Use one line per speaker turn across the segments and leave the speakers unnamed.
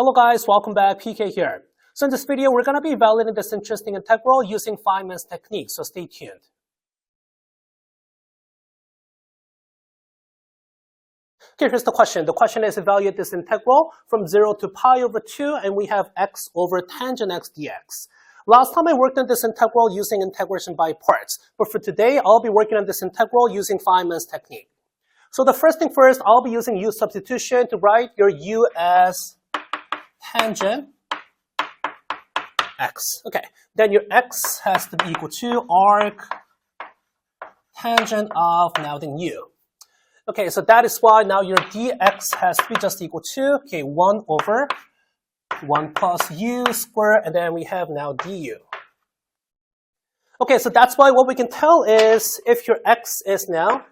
Hello guys, welcome back, PK here. So in this video, we're going to be evaluating this interesting integral using Feynman's technique, so stay tuned. Okay, here's the question. The question is evaluate this integral from 0 to pi over 2, and we have x over tangent x dx. Last time I worked on this integral using integration by parts, but for today, I'll be working on this integral using Feynman's technique. So the first thing first, I'll be using u substitution to write your u as tangent x. Okay, then your x has to be equal to arc tangent of now then u. Okay, so that is why now your dx has to be just equal to, 1 over 1 plus u squared, and then we have now du. Okay, so that's why what we can tell is if your x is now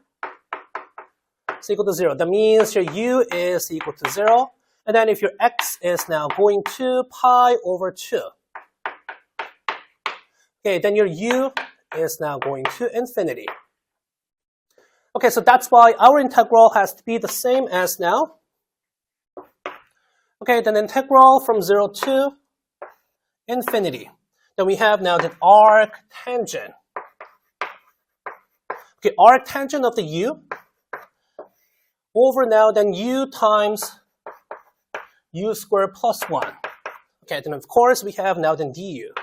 equal to 0, that means your u is equal to 0. And then if your x is now going to pi over 2, okay, then your u is now going to infinity. Okay, so that's why our integral has to be the same as now. Okay, then integral from 0 to infinity. Then we have now the arc tangent. Okay, arc tangent of the u over now then u times u squared plus 1. Okay, then of course we have now then du.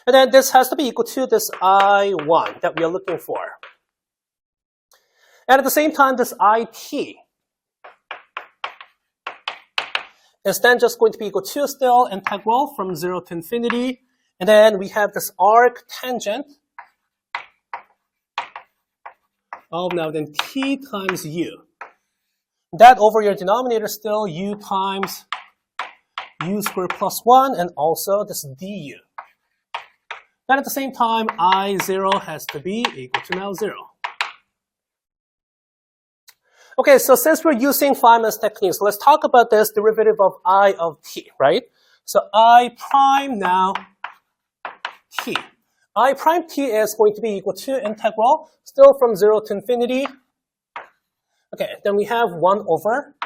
And then this has to be equal to this I1 that we are looking for. And at the same time, this IT is then just going to be equal to still integral from 0 to infinity. And then we have this arc tangent of now then t times u. That over your denominator still u times u squared plus 1 and also this du. Then at the same time, I0 has to be equal to now 0. Okay, so since we're using Feynman's technique, so let's talk about this derivative of I of t, right? So I prime now t. I prime t is going to be equal to integral, still from 0 to infinity. Okay, then we have 1 over.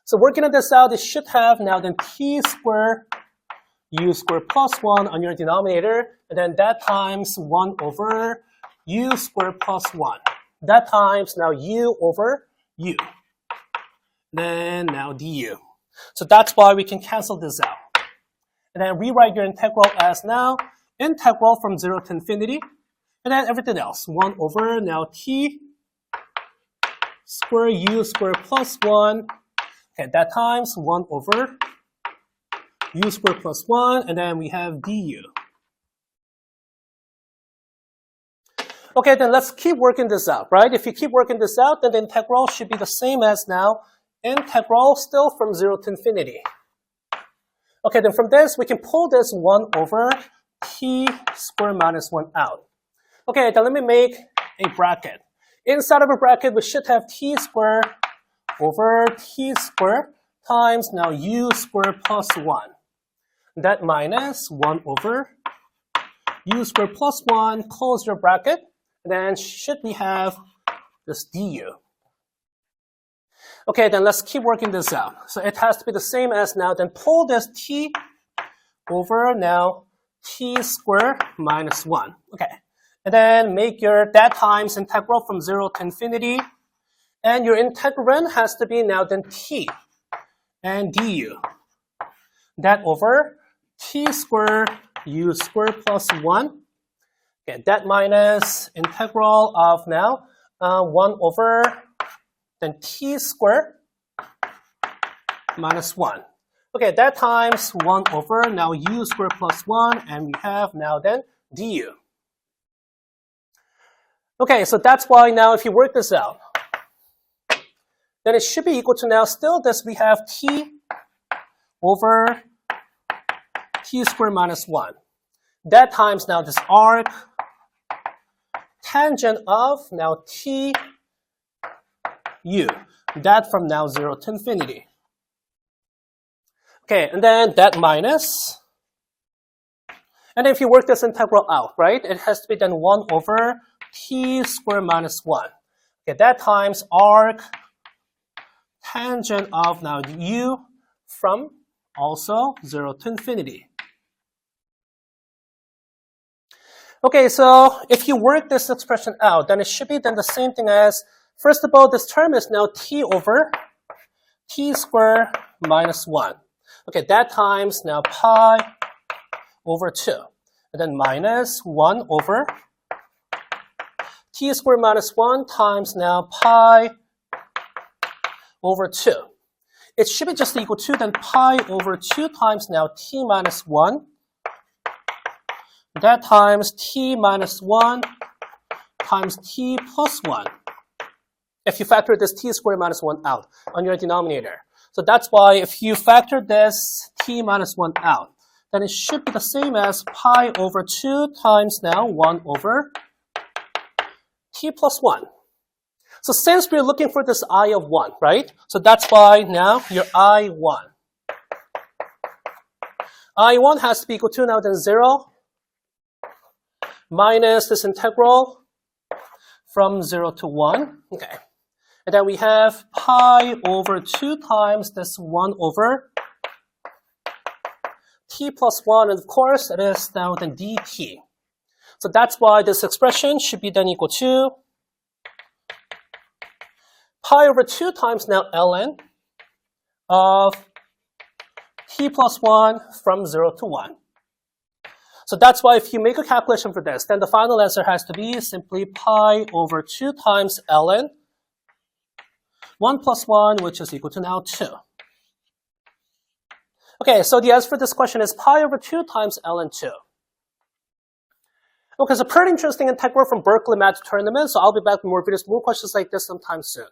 So working on this out, it should have now then t squared u squared plus 1 on your denominator, and then that times 1 over u squared plus 1. That times now u over u. Then now du. So that's why we can cancel this out. And then rewrite your integral as now integral from 0 to infinity, and then everything else. 1 over now t square u squared plus 1. Okay, that times 1 over u squared plus 1, and then we have du. Okay, then let's keep working this out, right? If you keep working this out, then the integral should be the same as now integral still from 0 to infinity. Okay, then from this, we can pull this 1 over t squared minus 1 out. Okay, then let me make a bracket. Inside of a bracket, we should have t squared over t squared times now u squared plus 1. That minus 1 over u squared plus 1, close your bracket, and then should we have this du. Okay, then let's keep working this out. So it has to be the same as now, then pull this t over now t squared minus 1. Okay. And then make your that times integral from 0 to infinity. And your integrand has to be now then t and du. That over t squared u squared plus 1. Okay, that minus integral of now 1 over then t squared minus 1. Okay, that times 1 over now u squared plus 1, and we have now then du. Okay, so that's why now if you work this out, then it should be equal to now still this we have t over t squared minus 1. That times now this arc tangent of now t u. That from now 0 to infinity. Okay, and then that minus. And if you work this integral out, right, it has to be then 1 over t squared minus 1. Okay, that times arc tangent of now u from also 0 to infinity. Okay, so if you work this expression out, then it should be then the same thing as, first of all, this term is now t over t squared minus 1. Okay, that times now pi over 2. And then minus 1 over t squared minus 1 times now pi over 2. It should be just equal to then pi over 2 times now t minus 1. That times t minus 1 times t plus 1. If you factor this t squared minus 1 out on your denominator. So that's why if you factor this t minus 1 out, then it should be the same as pi over 2 times now 1 over t plus 1. So since we're looking for this I of 1, right? So that's why now your I1. I1 has to be equal to now then 0 minus this integral from 0 to 1. Okay. And then we have pi over 2 times this 1 over t plus 1. And of course, it is now then dt. So that's why this expression should be then equal to pi over 2 times now ln of t plus 1 from 0 to 1. So that's why if you make a calculation for this, then the final answer has to be simply pi over 2 times ln 1 plus 1, which is equal to now 2. Okay, so the answer for this question is pi over 2 times ln 2. Okay, so pretty interesting integral from Berkeley Math Tournament, so I'll be back with more videos, more questions like this sometime soon.